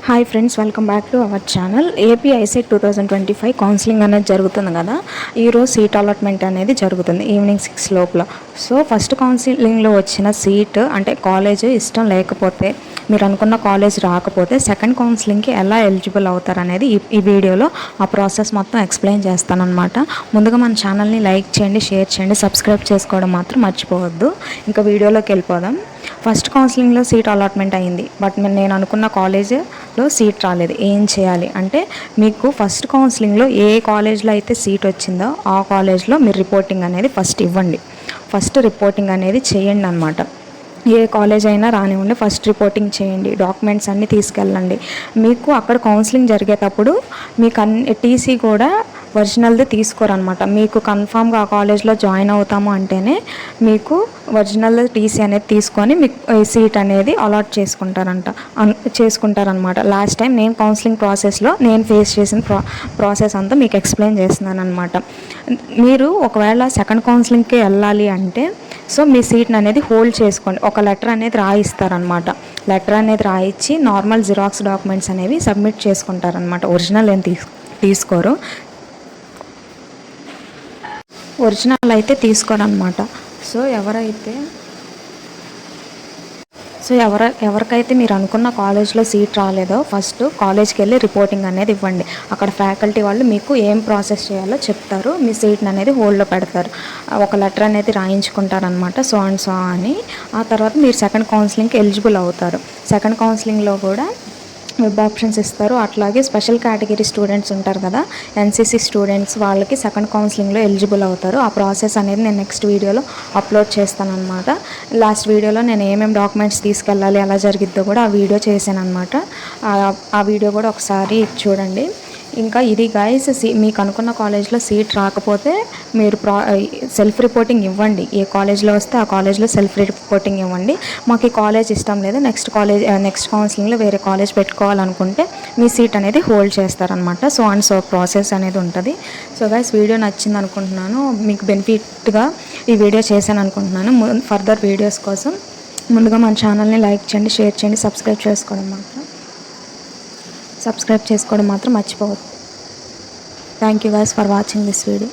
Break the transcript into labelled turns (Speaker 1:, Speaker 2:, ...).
Speaker 1: Hi friends, welcome back to our channel. AP ICET 2025 counselling అనేది జరుగుతుంది కదా. ఈరోజు సీట్ అలాట్మెంట్ అనేది జరుగుతుంది ఈవినింగ్ 6 లోపల. సో ఫస్ట్ కౌన్సిలింగ్లో వచ్చిన సీట్ అంటే కాలేజ్ ఇష్టం లేకపోతే, మీరు అనుకున్న కాలేజ్ రాకపోతే సెకండ్ కౌన్సిలింగ్కి ఎలా ఎలిజిబుల్ అవుతారు అనేది ఈ వీడియోలో ఆ ప్రాసెస్ మొత్తం ఎక్స్ప్లెయిన్ చేస్తానన్నమాట. ముందుగా మన ఛానల్ని లైక్ చేయండి, షేర్ చేయండి, సబ్స్క్రైబ్ చేసుకోవడం మాత్రం మర్చిపోవద్దు. ఇంకా వీడియోలోకి వెళ్ళిపోదాం. ఫస్ట్ కౌన్సిలింగ్లో సీట్ అలాట్మెంట్ అయింది, బట్ నేను అనుకున్న కాలేజ్లో సీట్ రాలేదు. ఏం చేయాలి అంటే, మీకు ఫస్ట్ కౌన్సిలింగ్లో ఏ కాలేజ్లో అయితే సీట్ వచ్చిందో ఆ కాలేజ్లో మీరు రిపోర్టింగ్ అనేది ఫస్ట్ ఇవ్వండి. ఫస్ట్ రిపోర్టింగ్ అనేది చేయండి అన్నమాట. ఏ కాలేజ్ అయినా రానివ్వండి, ఫస్ట్ రిపోర్టింగ్ చేయండి. డాక్యుమెంట్స్ అన్నీ తీసుకెళ్ళండి. మీకు అక్కడ కౌన్సిలింగ్ జరిగేటప్పుడు మీకు టీసీ కూడా ఒరిజినల్ది తీసుకోరనమాట. మీకు కన్ఫామ్గా ఆ కాలేజ్లో జాయిన్ అవుతాము అంటేనే మీకు ఒరిజినల్ టీసీ అనేది తీసుకొని మీకు సీట్ అనేది అలాట్ చేసుకుంటారనమాట. లాస్ట్ టైం నేను కౌన్సిలింగ్ ప్రాసెస్లో నేను ఫేస్ చేసిన ప్రాసెస్ అంతా మీకు ఎక్స్ప్లెయిన్ చేస్తున్నాను అనమాట. మీరు ఒకవేళ సెకండ్ కౌన్సిలింగ్కి వెళ్ళాలి అంటే సో మీ సీట్ని అనేది హోల్డ్ చేసుకోండి. ఒక లెటర్ అనేది రాయిస్తారనమాట. లెటర్ అనేది రాయించి నార్మల్ జిరాక్స్ డాక్యుమెంట్స్ అనేవి సబ్మిట్ చేసుకుంటారనమాట. ఒరిజినల్ ఏం తీసుకోరు. ఒరిజినల్ అయితే తీసుకోరనమాట. సో ఎవరికైతే మీరు అనుకున్న కాలేజ్లో సీట్ రాలేదో ఫస్ట్ కాలేజ్కి వెళ్ళి రిపోర్టింగ్ అనేది ఇవ్వండి. అక్కడ ఫ్యాకల్టీ వాళ్ళు మీకు ఏం ప్రాసెస్ చేయాలో చెప్తారు. మీ సీట్ని అనేది హోల్డ్లో పెడతారు. ఒక లెటర్ అనేది రాయించుకుంటారనమాట, సో అండ్ సో అని. ఆ తర్వాత మీరు సెకండ్ కౌన్సిలింగ్కి ఎలిజిబుల్ అవుతారు. సెకండ్ కౌన్సిలింగ్లో కూడా వెబ్ ఆప్షన్స్ ఇస్తారు. అట్లాగే స్పెషల్ కేటగిరీ స్టూడెంట్స్ ఉంటారు కదా, ఎన్సీసీ స్టూడెంట్స్, వాళ్ళకి సెకండ్ కౌన్సిలింగ్లో ఎలిజిబుల్ అవుతారు. ఆ ప్రాసెస్ అనేది నేను నెక్స్ట్ వీడియోలో అప్లోడ్ చేస్తాను అనమాట. లాస్ట్ వీడియోలో నేను ఏమేమి డాక్యుమెంట్స్ తీసుకెళ్ళాలి ఎలా జరిగిద్దో కూడా ఆ వీడియో చేశాను అనమాట. ఆ వీడియో కూడా ఒకసారి చూడండి. ఇంకా ఇది గైస్, మీకు అనుకున్న కాలేజ్లో సీట్ రాకపోతే మీరు సెల్ఫ్ రిపోర్టింగ్ ఇవ్వండి. ఏ కాలేజ్లో వస్తే ఆ కాలేజ్లో సెల్ఫ్ రిపోర్టింగ్ ఇవ్వండి. మాకు ఈ కాలేజ్ ఇష్టం లేదు, నెక్స్ట్ కౌన్సిలింగ్లో వేరే కాలేజ్ పెట్టుకోవాలనుకుంటే మీ సీట్ అనేది హోల్డ్ చేస్తారనమాట. సో అండ్ సో ప్రాసెస్ అనేది ఉంటుంది. సో గైస్, వీడియో నచ్చింది అనుకుంటున్నాను. మీకు బెనిఫిట్గా ఈ వీడియో చేశాను అనుకుంటున్నాను. ఫర్దర్ వీడియోస్ కోసం ముందుగా మన ఛానల్ని లైక్ చేయండి, షేర్ చేయండి, సబ్స్క్రైబ్ చేసుకోవడం మాత్రం మర్చిపోవద్దు. Thank you guys for watching this video.